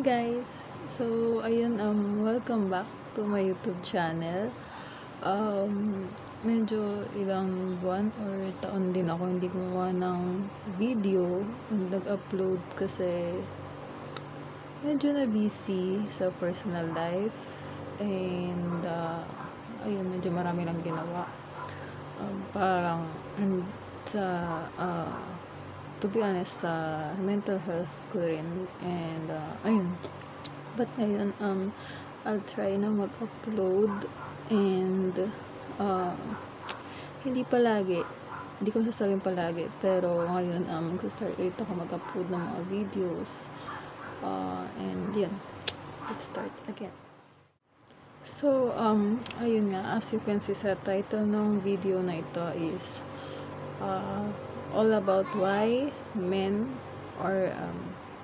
Guys, so ayun, welcome back to my YouTube channel. Medyo ilang buwan or taon din ako hindi gumawa ng video and nag-upload kasi medyo na busy sa personal life and ayun, medyo marami lang ginawa. Parang sa to be honest, sa mental health ko rin and ayun. But ngayon, I'll try na mag-upload and hindi ko sasabing palagi, pero ngayon, mag-start ulit ako mag-upload ng mga videos. And yun, let's start again. So, ayun nga, as you can see sa title ng video na ito is all about why men or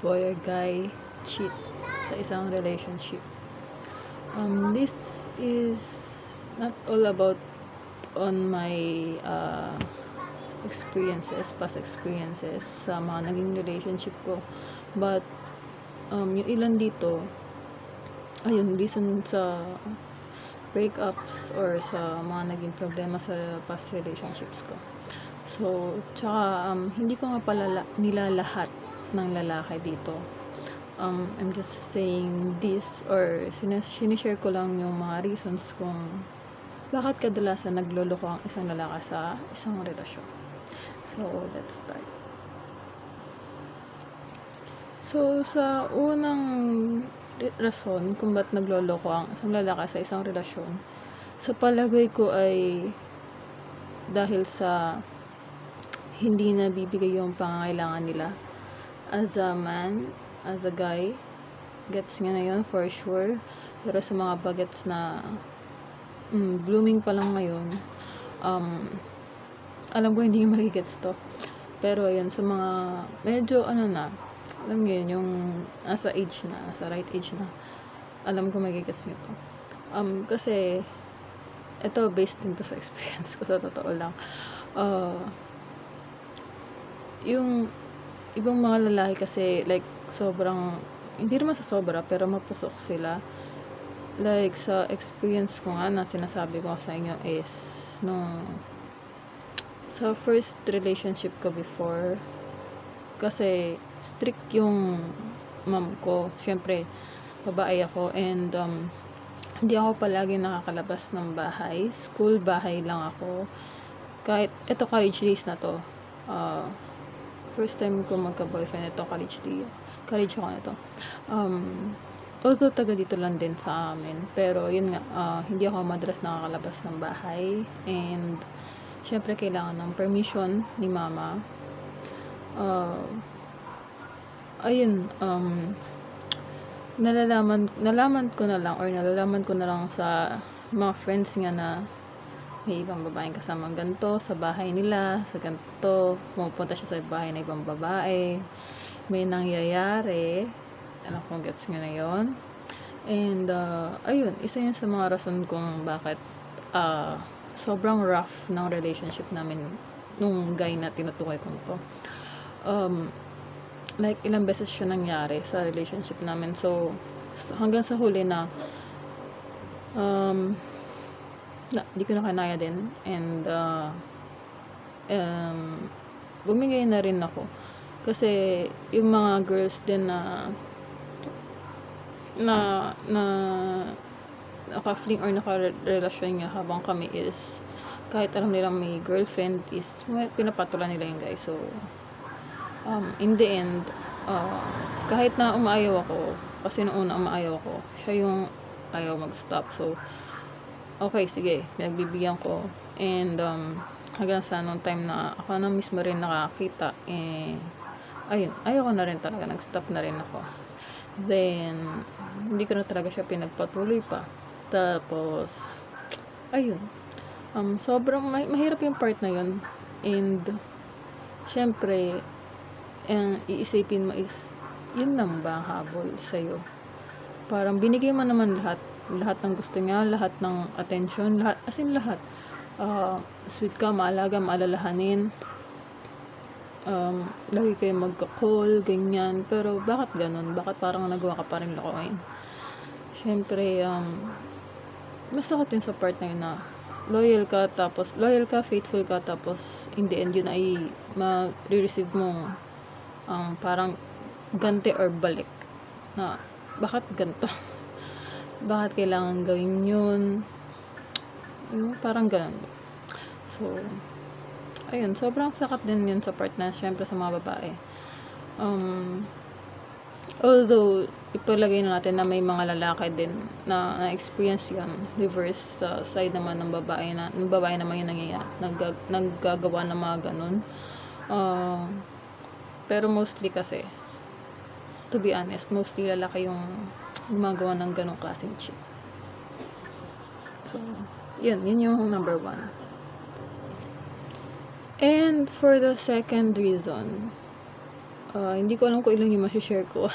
boy or guy cheat sa isang relationship. This is not all about on my past experiences sa mga naging relationship ko, but yung ilan dito, ayun, reason sa breakups or sa mga naging problema sa past relationships ko. So, tsaka hindi ko nga pala nilalahat ng lalaki dito. I'm just saying this or sinishare ko lang yung mga reasons kung bakit kadalasan nagloloko ang isang lalaki sa isang relasyon. So, let's start. So, sa unang rason kung ba't nagloloko ang isang lalaki sa isang relasyon, sa palagay ko ay dahil sa hindi na bibigay yung pangangailangan nila as a man, as a guy. Gets nga na yun for sure, pero sa mga bagets na blooming pa lang ngayon, alam ko hindi magigets to, pero ayun, sa mga medyo alam nyo yun, yung nasa right age na, alam ko magigets nyo to. Kasi ito based din to sa experience ko, sa totoo lang. Yung ibang mga lalaki kasi, like, sobrang, hindi naman sa sobra, pero mapusok sila. Like, sa experience ko nga na sinasabi ko sa inyo is, sa first relationship ko before, kasi strict yung mom ko. Syempre, babae ako, and hindi ako palagi nakakalabas ng bahay. School, bahay lang ako. Kahit, eto college days na to, first time ko magka-boyfriend, ito college ako nito. Although taga dito lang din sa amin, pero yun nga, hindi ako madalas nakakalabas ng bahay, and syempre kailangan ng permission ni mama. Ayun, nalalaman ko na lang sa mga friends nga na may ibang babaeng kasamang ganito sa bahay nila, sa ganito, pumupunta siya sa bahay na ibang babae, may nangyayari, alam kong gets nyo na yun. And ayun, isa yun sa mga rason kung bakit sobrang rough ng relationship namin nung guy na tinutukoy ko to. Like, ilang beses siya nangyari sa relationship namin, so hanggang sa huli na di ko na kinaya din, and bumigay na rin ako kasi yung mga girls din na naka-fling or naka-relasyon niya habang kami is, kahit alam nilang may girlfriend, is pinapatulan nila yung guys. So in the end, kahit na umaayaw ako, kasi noong una umaayaw ako, siya yung ayaw mag-stop. So okay, sige, pinagbibigyan ko, and hanggang sa nung time na ako na mismo rin nakakita, ayun, ayaw ko na rin talaga, nag-stop na rin ako. Then hindi ko na talaga siya pinagpatuloy pa. Tapos ayun, sobrang mahirap yung part na yun, and syempre iisipin mo is, yun lang ba ang habol sa'yo? Parang binigay mo naman lahat ng gusto niya, lahat ng attention, lahat, as in lahat. Sweet ka, maalaga, maalalahanin. lagi kayo magka-call, ganyan. Pero bakit ganun? Bakit parang nagawa ka pa rin lokohin? Syempre, basta ko din sa part na yun na loyal ka, faithful ka, tapos in the end yun ay ma-receive mo ang parang ganti or balik na bakit ganito? Bakit kailangan gawin yun? Parang ganun. So, ayun, sobrang sakat din yun sa part na syempre sa mga babae. Although, ipalagay na natin na may mga lalaki din na experience yan, reverse sa side naman ng babae naman yung naggagawa ng mga ganun. Pero mostly kasi, to be honest, mostly lalaki yung gumagawa ng ganong klaseng shit. So, yun yung number 1. And for the second reason, hindi ko alam kung ilan yung masishare ko.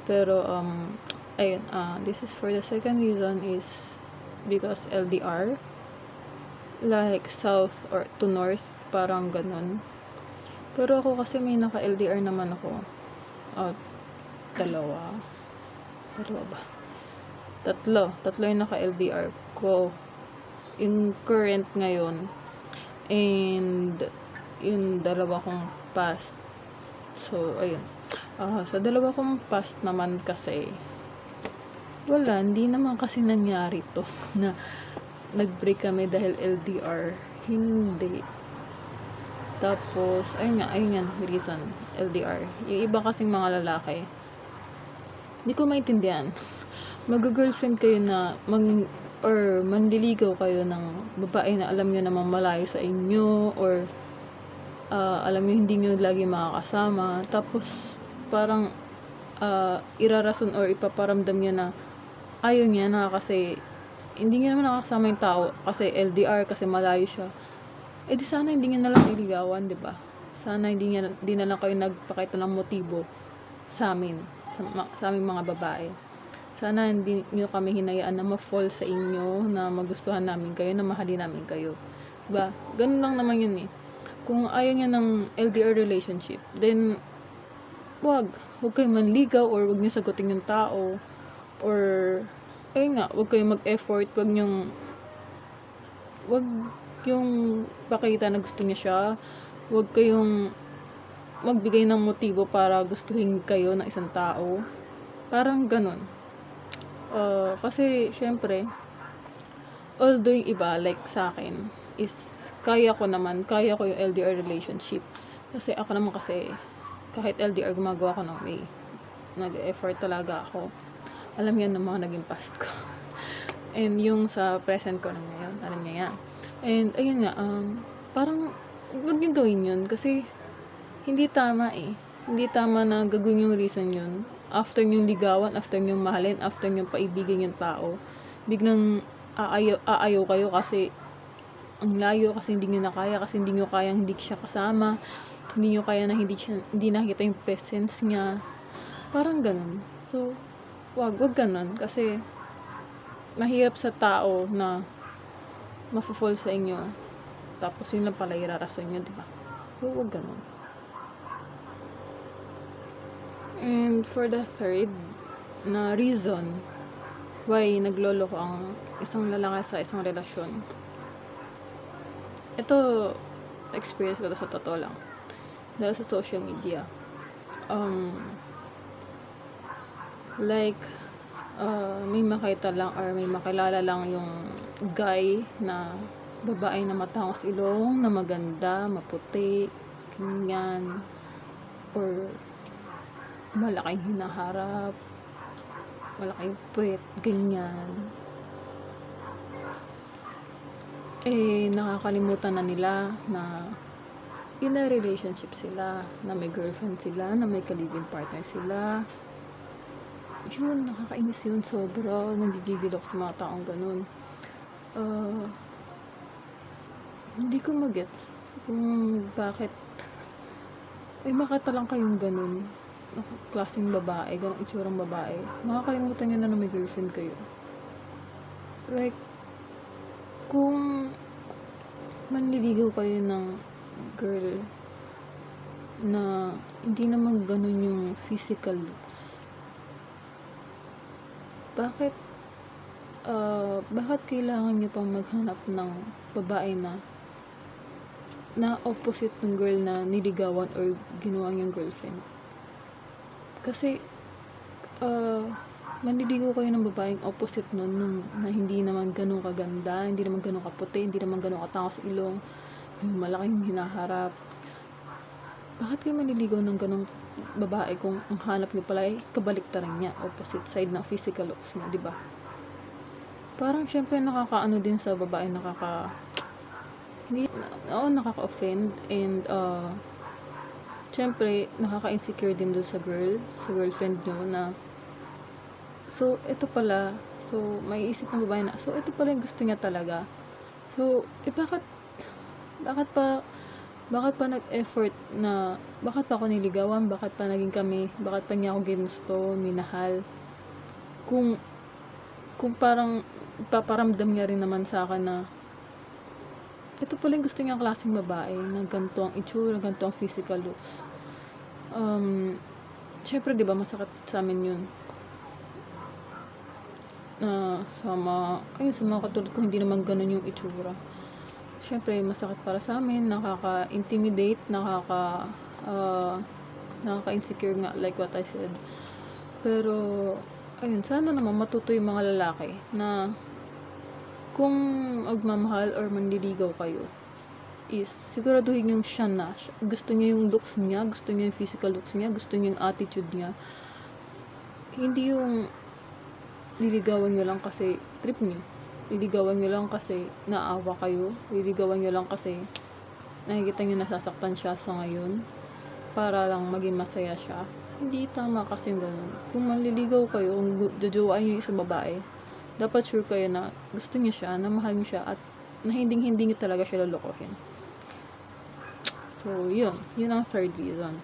Pero, ayun, this is for the second reason is because LDR, like south or to north, parang ganun. Pero ako kasi may naka-LDR naman ako. Dalawa ba? Tatlo yung naka-LDR ko. Yung current ngayon, and yung dalawa kong past. So, ayun. Sa dalawa kong past naman kasi, wala, hindi naman kasi nangyari to na nag-break kami dahil LDR. Hindi. Tapos, ayun yan, reason, LDR. Yung iba kasing mga lalaki, hindi ko maintindihan. Mag-girlfriend kayo na, or manliligaw kayo ng babae na alam nyo namang malayo sa inyo, or alam nyo hindi nyo lagi makakasama, tapos parang irarason or ipaparamdam nyo na ayaw niya na kasi hindi nyo naman nakakasama yung tao kasi LDR, kasi malayo siya. Di sana hindi nyo nalang niligawan, diba? Sana hindi na lang kayo nagpakita ng motibo sa amin, sa aming mga babae. Sana hindi nyo kami hinayaan na ma-fall sa inyo, na magustuhan namin kayo, na mahalin namin kayo. Diba? Ganun lang naman yun eh. Kung ayaw niya ng LDR relationship, then wag kayo manligaw, or wag niyo sagutin yung tao, or ayun nga, wag kayo mag-effort, wag yung pakita na gusto niya siya, wag kayong magbigay ng motibo para gustuhin kayo ng isang tao. Parang ganun. Kasi syempre, although yung iba, like sa akin, is kaya ko yung LDR relationship. Kasi ako naman kasi, kahit LDR, gumagawa ko ng way. Nag-effort talaga ako. Alam yan ng mga naging past ko. And yung sa present ko na ngayon, alam niya yan. And ayun nga, parang huwag nyo gawin yun. Kasi hindi tama eh. Hindi tama na gagawin yung reason yun. After nyong ligawan, after nyong mahalin, after nyong paibigin yung tao, biglang aayaw kayo kasi ang layo, kasi hindi nyo na kaya, kasi hindi nyo kaya hindi siya kasama, hindi nyo kaya na hindi nakita yung presence niya. Parang ganun. So, wag ganun. Kasi mahirap sa tao na mafo-fall sa inyo, tapos yun lang pala irarason nyo, diba? So, wag ganun. And for the third na reason why nagloloko ang isang lalaki sa isang relasyon, ito, experience ko to sa totoo lang, dahil sa social media. Like, may makita lang or may makilala lang yung guy na babae na matangos ilong, na maganda, maputi, ganyan, or malaking hinaharap, malaking puwet, ganyan. Nakakalimutan na nila na in a relationship sila, na may girlfriend sila, na may ka-live-in partner sila. Yun, nakakainis yun, sobra. Nagigigil ako sa mga taong ganun. Hindi ko magets kung bakit makita lang kayong ganun, klaseng babae, ganung itsurang babae, makakalimutan nyo na may girlfriend kayo. Like, kung manliligaw kayo ng girl, na hindi naman ganun yung physical looks. Bakit kailangan nyo pang maghanap ng babae na opposite ng girl na niligawan or ginawa niyang girlfriend? Kasi, manliligaw kayo ng babaeng opposite nun na hindi naman ganun kaganda, hindi naman ganun kaputi, hindi naman ganun katangos ilong, yung malaking hinaharap. Bakit kayo manliligaw ng ganung babae kung ang hanap niyo pala ay kabaliktaran niya, opposite side ng physical looks niya, di ba? Parang syempre nakakaano din sa babae, nakaka-offend, and syempre nakaka-insecure din dun sa girlfriend nyo na, so ito pala, so may isip ng babae na, so ito pala yung gusto niya talaga. So, bakit pa nag-effort na, bakit pa ako niligawan, bakit pa naging kami, bakit pa niya ako ginusto, minahal, kung parang paparamdam niya rin naman sa akin na ito pala yung gusto niyang klaseng babae, na ganito ang itsura, ganito ang physical looks. Syempre diba masakit sa amin yun, sa mga katulad ko, hindi naman ganun yung itsura. Syempre masakit para sa amin, nakaka-intimidate, nakaka-insecure nga, like what I said. Pero ayun, sana naman matuto yung mga lalaki na kung magmamahal or manliligaw kayo, is siguraduhin yung siya na gusto niya yung looks niya, gusto niya yung physical looks niya, gusto niya yung attitude niya. Hindi yung liligawan niyo lang kasi trip niyo, liligawan niyo lang kasi naawa kayo, liligawan niyo lang kasi nakikita niyo nasasaktan siya sa ngayon para lang maging masaya siya. Hindi tama kasi yung ganun. Kung manliligaw kayo, kung jojowain niyo yung isang babae, dapat sure kayo na gusto niyo siya, na mahal niyo siya, at na hindi niyo talaga siya lolokohin. So yun ang third reason.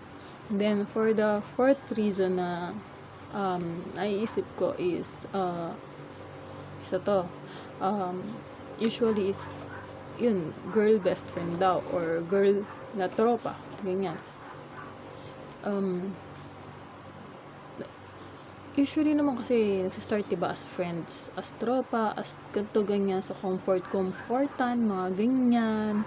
Then for the fourth reason na naiisip ko is isa to, usually is yun, girl best friend daw, or girl na tropa, ganyan. Usually naman kasi nagsistart diba as friends, as tropa, as ganito ganyan, sa comfortan, mga ganyan.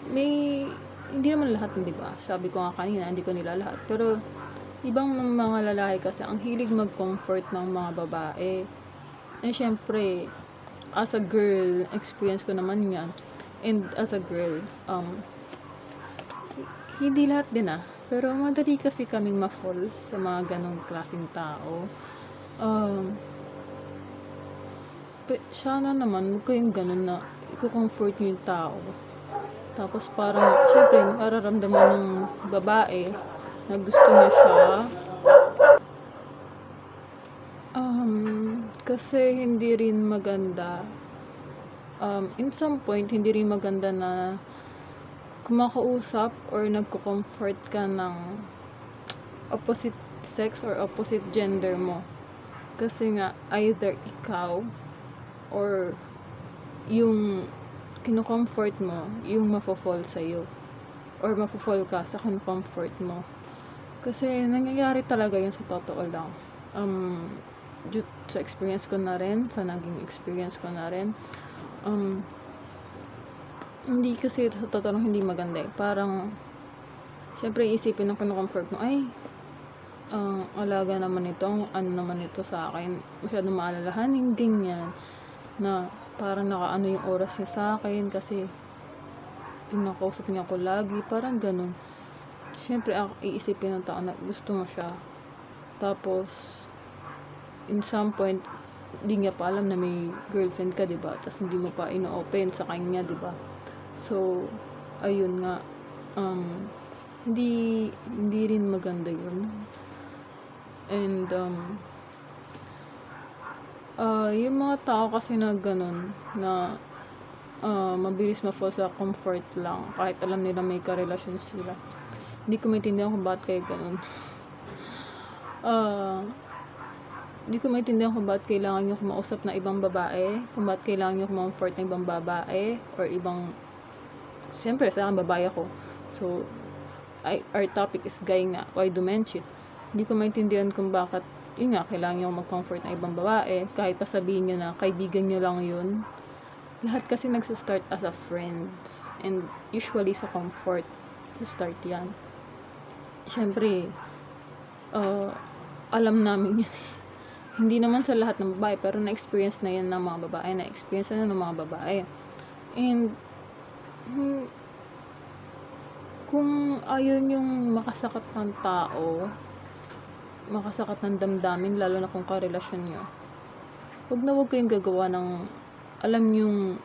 May, hindi naman lahat, di ba? Sabi ko nga kanina, hindi ko nila lahat. Pero ibang mga lalaki kasi ang hilig mag-comfort ng mga babae. Eh syempre, as a girl, experience ko naman yan. And as a girl, hindi lahat din pero madali kasi kaming ma-fall sa mga ganong klaseng tao. Sana naman huwag kayong ganon na i-comfort nyo yung tao, tapos parang syempre mararamdaman ng babae na gusto niya siya, kasi hindi rin maganda, in some point hindi rin maganda na kumakausap or nagko-comfort ka ng opposite sex or opposite gender mo, kasi nga either ikaw or yung kino-comfort mo yung mafo-fall sa'yo, or mafo-fall ka sa kino-comfort mo. Kasi nangyayari talaga yun, sa totoo lang. Due sa experience ko na rin, sa naging experience ko na rin, hindi kasi sa totoo lang hindi maganda Parang syempre isipin ng kino-comfort mo, ay alaga naman ito, ano naman ito sa akin, masyadong maalalahanin, ganyan, na parang nakaano yung oras niya sa akin kasi pinakausap niya ako lagi, parang ganun. Syempre iisipin ng tao na gusto mo siya, tapos in some point hindi niya pa alam na may girlfriend ka, diba? Tapos hindi mo pa ino-open sa kanya, diba? So ayun nga, hindi rin maganda yun. And yung mga tao kasi na ganun, na mabilis ma-fall sa comfort lang kahit alam nila may karelasyon sila, hindi ko maintindihan kung bakit kayo ganun. Hindi ko maintindihan kung bakit kailangan nyo kumausap na ibang babae, kung bakit kailangan nyo kumomfort ng ibang babae or ibang siyempre sa akin babae ako. So, our topic is guy nga, why do men cheat? Hindi ko maintindihan kung bakit, yun nga, kailangan nyo mag-comfort ng ibang babae, kahit pa sabihin nyo na kaibigan nyo lang yun. Lahat kasi nagsistart as a friends, and usually sa comfort, start yan. Siyempre, alam namin yan. Hindi naman sa lahat ng babae, pero na-experience na yan ng mga babae, na-experience na ng mga babae. And, kung ayaw yung makasakat ng tao, makasakat ng damdamin, lalo na kung karelasyon nyo, huwag kayong gagawa ng, alam yung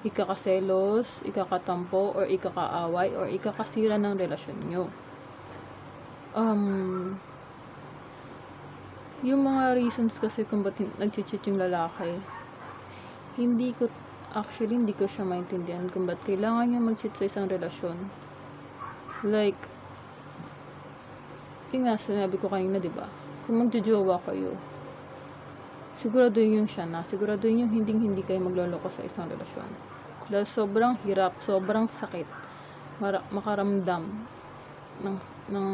ikakaselos, ikakatampo, or ikakaaway, or ikakasira ng relasyon nyo. Yung mga reasons kasi kung ba't nag-cheat yung lalaki, hindi ko siya maintindihan kung ba't kailangan niya mag-cheat sa isang relasyon. Like, yun nga, sinabi ko kanina, diba? Kung magjojowa kayo, siguraduhin yung siya na, siguraduhin yung hindi kayo magloloko sa isang relasyon. Dahil sobrang hirap, sobrang sakit, makaramdam ng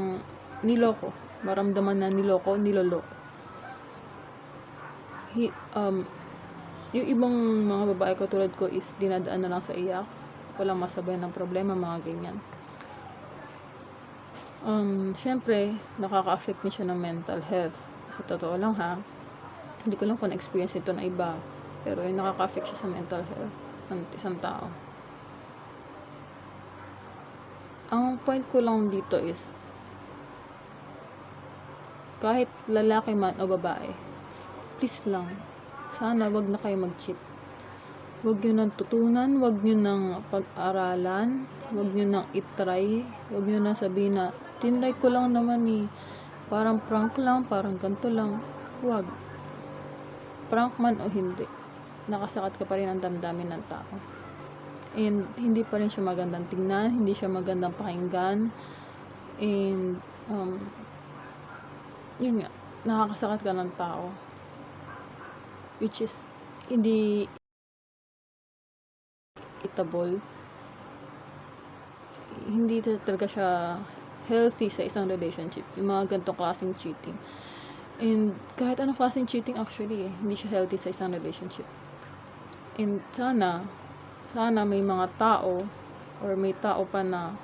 niloko, maramdaman na niloko, niloloko. Yung ibang mga babae katulad ko is dinadaan na lang sa iyak, walang masabay ng problema, mga ganyan. Syempre, nakaka-affect niya siya ng mental health. Sa totoo lang ha, hindi ko lang kung na-experience ito na iba, pero yung nakaka-affect siya sa mental health ng isang tao. Ang point ko lang dito is, kahit lalaki man o babae, please lang, sana wag na kayo mag-cheat. Wag nyo nang tutunan, wag nyo nang pag-aralan, wag nyo nang itry, wag nyo nang sabihin na, tinry ko lang naman parang prank lang, parang ganito lang. Wag. Prank man o hindi, nakasakat ka pa rin ang damdamin ng tao. And hindi pa rin siya magandang tingnan, hindi siya magandang pakinggan. And, yun nga, nakakasakat ka ng tao. Which is, hindi eatable. Hindi talaga siya healthy sa isang relationship, yung mga ganitong klaseng cheating. And kahit anong klaseng cheating actually, hindi siya healthy sa isang relationship. And sana may mga tao or may tao pa na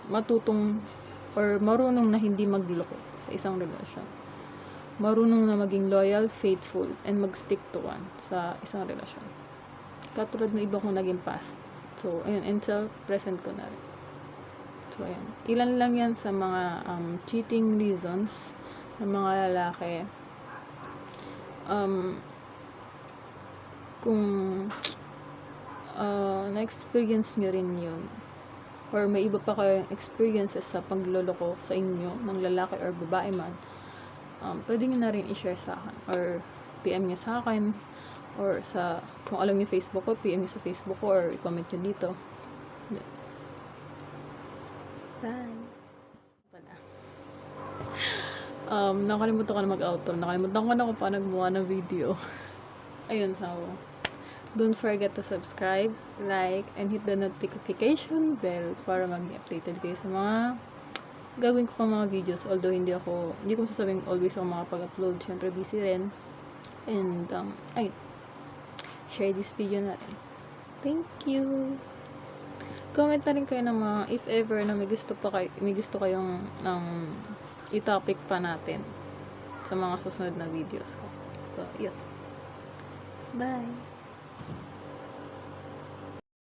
matutong or marunong na hindi magloko sa isang relasyon. Marunong na maging loyal, faithful, and mag-stick to one sa isang relasyon. Katulad ng iba kong naging past. So, ayun, and sa present ko na rin. So, ayan. Ilan lang yan sa mga cheating reasons ng mga lalaki. Kung na-experience nyo rin yun, or may iba pa kayong experiences sa pagloloko sa inyo ng lalaki or babae man, pwede nyo na rin i-share sa akin, or PM nyo sa akin, or sa, kung alam nyo Facebook ko, PM nyo sa Facebook ko, or i-comment nyo dito. Bye! Nakalimutan ko na mag-outro. Nakalimutan ko na kung paano gumawa ng video. Ayun, so, don't forget to subscribe, like, and hit the notification bell para mag-updated kayo sa mga gagawin ko pang mga videos. Although, hindi ko masasabing always ako makapag-upload. Siyempre, busy rin. And, ayun. Share this video natin. Thank you! Comment na rin kayo ng mga, if ever na may gusto kayong i-topic pa natin sa mga susunod na videos ko. So, yun. Bye!